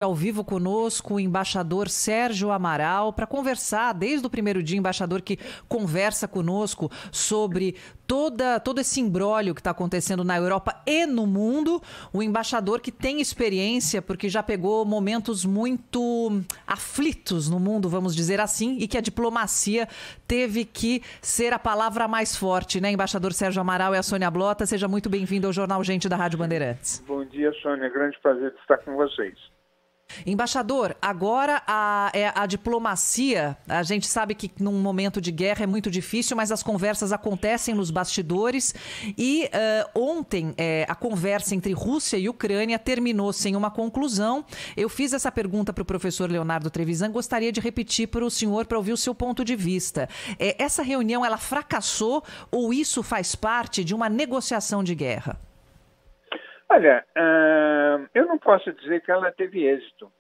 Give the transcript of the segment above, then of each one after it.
Ao vivo conosco o embaixador Sérgio Amaral para conversar, desde o primeiro dia, embaixador que conversa conosco sobre todo esse imbróglio que está acontecendo na Europa e no mundo. O embaixador que tem experiência, porque já pegou momentos muito aflitos no mundo, vamos dizer assim, e que a diplomacia teve que ser a palavra mais forte, né? Embaixador Sérgio Amaral e a Sônia Blota, seja muito bem-vindo ao Jornal Gente da Rádio Bandeirantes. Bom dia, Sônia. Grande prazer de estar com vocês. Embaixador, agora a diplomacia, a gente sabe que num momento de guerra é muito difícil, mas as conversas acontecem nos bastidores e ontem a conversa entre Rússia e Ucrânia terminou sem uma conclusão. Eu fiz essa pergunta para o professor Leonardo Trevisan, gostaria de repetir para o senhor para ouvir o seu ponto de vista. Essa reunião, ela fracassou ou isso faz parte de uma negociação de guerra? Olha, eu não posso dizer que ela teve êxito,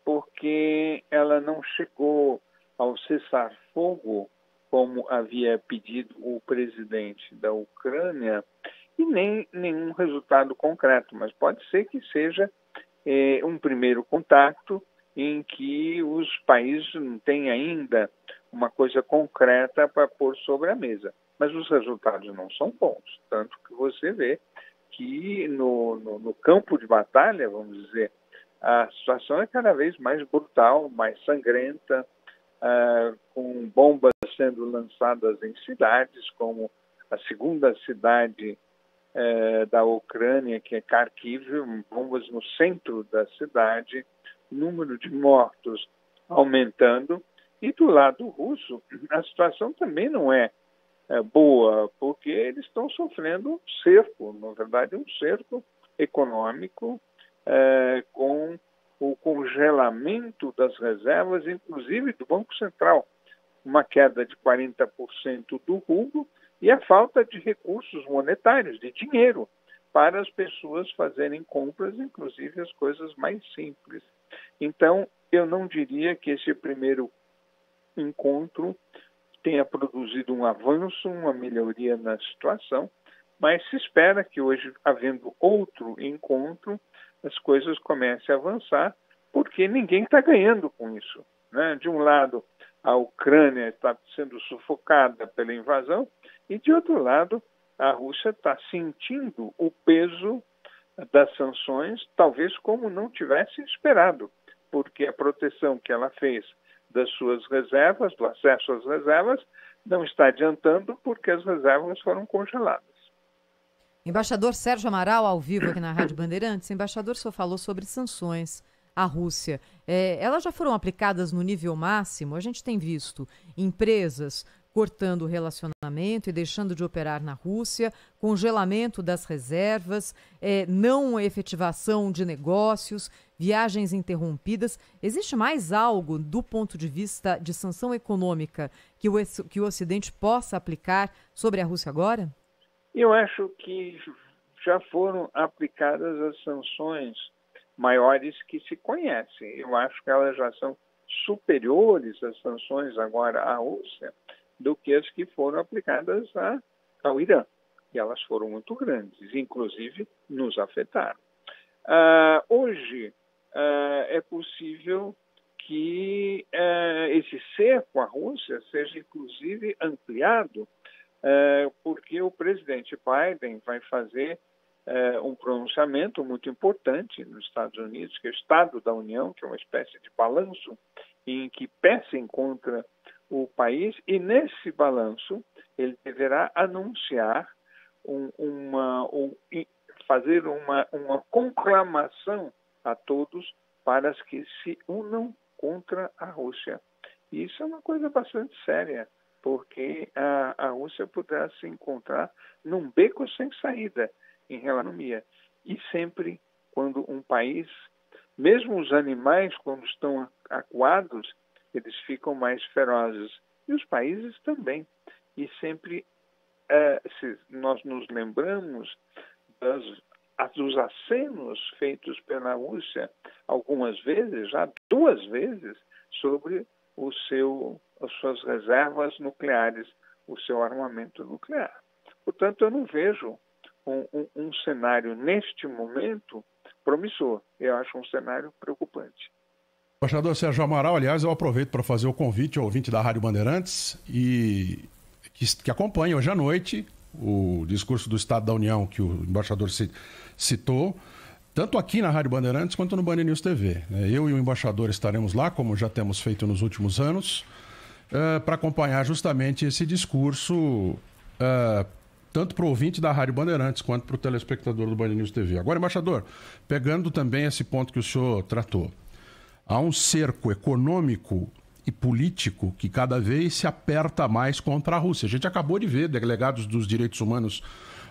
porque ela não chegou ao cessar-fogo como havia pedido o presidente da Ucrânia e nem nenhum resultado concreto, mas pode ser que seja um primeiro contato em que os países não têm ainda uma coisa concreta para pôr sobre a mesa. Mas os resultados não são bons, tanto que você vê que no campo de batalha, vamos dizer, a situação é cada vez mais brutal, mais sangrenta, com bombas sendo lançadas em cidades, como a segunda cidade da Ucrânia, que é Kharkiv, bombas no centro da cidade, número de mortos aumentando. E do lado russo, a situação também não é boa, porque eles estão sofrendo um cerco, na verdade um cerco econômico, com o congelamento das reservas, inclusive do Banco Central, uma queda de 40% do rublo e a falta de recursos monetários, de dinheiro, para as pessoas fazerem compras, inclusive as coisas mais simples. Então, eu não diria que esse primeiro encontro tenha produzido um avanço, uma melhoria na situação, mas se espera que hoje, havendo outro encontro, as coisas comecem a avançar, porque ninguém está ganhando com isso, né? De um lado, a Ucrânia está sendo sufocada pela invasão, e de outro lado, a Rússia está sentindo o peso das sanções, talvez como não tivesse esperado, porque a proteção que ela fez das suas reservas, do acesso às reservas, não está adiantando porque as reservas foram congeladas. Embaixador Sérgio Amaral, ao vivo aqui na Rádio Bandeirantes. Embaixador, o senhor falou sobre sanções à Rússia. Elas já foram aplicadas no nível máximo? A gente tem visto empresas cortando o relacionamento e deixando de operar na Rússia, congelamento das reservas, não efetivação de negócios, viagens interrompidas. Existe mais algo do ponto de vista de sanção econômica que o Ocidente possa aplicar sobre a Rússia agora? Eu acho que já foram aplicadas as sanções maiores que se conhecem. Eu acho que elas já são superiores às sanções agora à Rússia do que as que foram aplicadas ao Irã. E elas foram muito grandes, inclusive nos afetaram. Hoje é possível que esse cerco à Rússia seja inclusive ampliado, porque o presidente Biden vai fazer um pronunciamento muito importante nos Estados Unidos, que é o Estado da União, que é uma espécie de balanço em que pese contra o país, e nesse balanço ele deverá anunciar fazer uma conclamação a todos para que se unam contra a Rússia. E isso é uma coisa bastante séria, porque a Rússia poderá se encontrar num beco sem saída em relação à economia. E sempre quando um país, mesmo os animais, quando estão acuados, eles ficam mais ferozes. E os países também. E sempre, se nós nos lembramos dos acenos feitos pela Rússia, algumas vezes, já 2 vezes, sobre as suas reservas nucleares, o seu armamento nuclear. Portanto, eu não vejo um cenário, neste momento, promissor. Eu acho um cenário preocupante. Embaixador Sérgio Amaral, aliás, eu aproveito para fazer o convite ao ouvinte da Rádio Bandeirantes e que acompanhe hoje à noite o discurso do Estado da União que o embaixador citou, tanto aqui na Rádio Bandeirantes quanto no Band News TV. Eu e o embaixador estaremos lá, como já temos feito nos últimos anos, para acompanhar justamente esse discurso, tanto para o ouvinte da Rádio Bandeirantes quanto para o telespectador do Band News TV. Agora, embaixador, pegando também esse ponto que o senhor tratou, há um cerco econômico e político que cada vez se aperta mais contra a Rússia. A gente acabou de ver delegados dos direitos humanos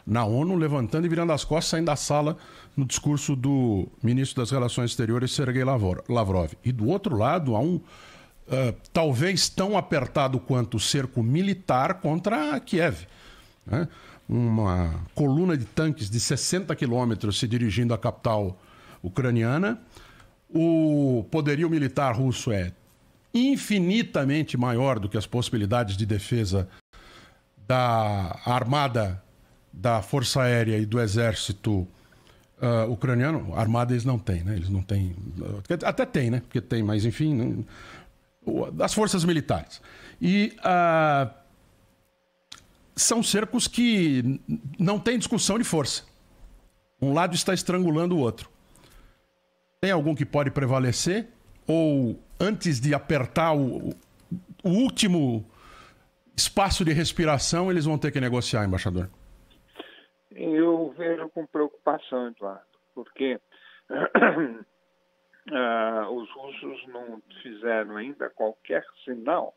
na ONU levantando e virando as costas, saindo da sala no discurso do ministro das Relações Exteriores, Sergei Lavrov. E do outro lado, há um talvez tão apertado quanto o cerco militar contra Kiev, né? Uma coluna de tanques de 60 quilômetros se dirigindo à capital ucraniana. O poderio militar russo é infinitamente maior do que as possibilidades de defesa da armada, da Força Aérea e do Exército ucraniano. Armada eles não têm, né? Eles não têm... Até tem, né? Porque tem, mas enfim... das forças militares. E são cercos que não tem discussão de força. Um lado está estrangulando o outro. Tem algum que pode prevalecer? Ou antes de apertar o último espaço de respiração, eles vão ter que negociar, embaixador? Eu vejo com preocupação, Eduardo, porque os russos não fizeram ainda qualquer sinal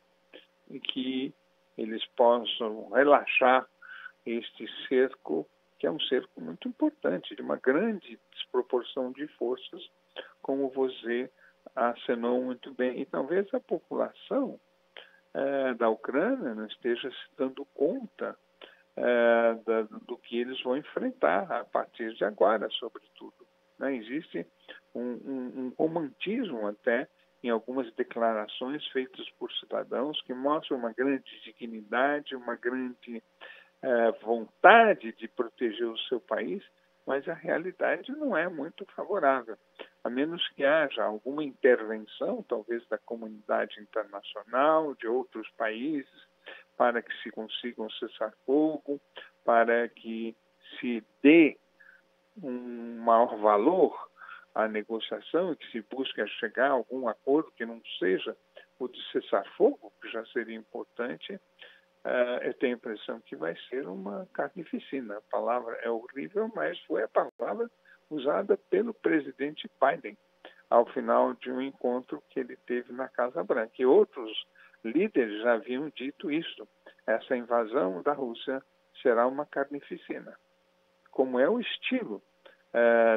em que eles possam relaxar este cerco, que é um cerco muito importante, de uma grande desproporção de forças, como você acenou muito bem. E talvez a população da Ucrânia não esteja se dando conta do que eles vão enfrentar a partir de agora, sobretudo. Né? Existe um romantismo até em algumas declarações feitas por cidadãos que mostram uma grande dignidade, uma grande vontade de proteger o seu país, mas a realidade não é muito favorável. A menos que haja alguma intervenção, talvez da comunidade internacional, de outros países, para que se consiga um cessar-fogo, para que se dê um maior valor à negociação e que se busque chegar a algum acordo que não seja o de cessar-fogo, que já seria importante. Eu tenho a impressão que vai ser uma carnificina. A palavra é horrível, mas foi a palavra usada pelo presidente Biden ao final de um encontro que ele teve na Casa Branca. E outros líderes já haviam dito isso. Essa invasão da Rússia será uma carnificina, como é o estilo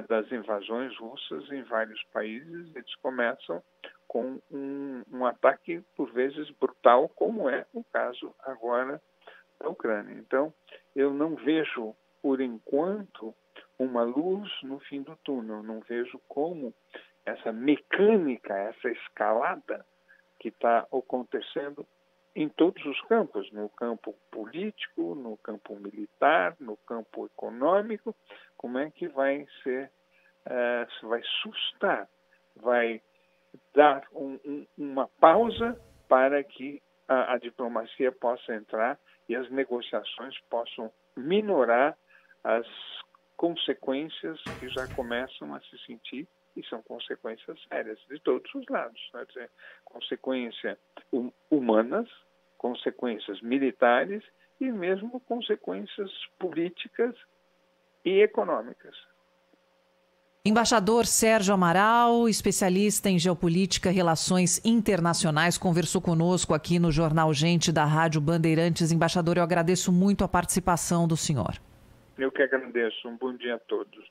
das invasões russas em vários países. Eles começam com um ataque, por vezes, brutal, como é o caso agora da Ucrânia. Então, eu não vejo, por enquanto, uma luz no fim do túnel. Não vejo como essa mecânica, essa escalada que está acontecendo em todos os campos, no campo político, no campo militar, no campo econômico, como é que vai ser, vai sustar, vai dar uma pausa para que a diplomacia possa entrar e as negociações possam minorar as consequências que já começam a se sentir, e são consequências sérias de todos os lados. Quer dizer, consequências humanas, consequências militares e mesmo consequências políticas e econômicas. Embaixador Sérgio Amaral, especialista em geopolítica e relações internacionais, conversou conosco aqui no Jornal Gente da Rádio Bandeirantes. Embaixador, eu agradeço muito a participação do senhor. Eu que agradeço. Um bom dia a todos.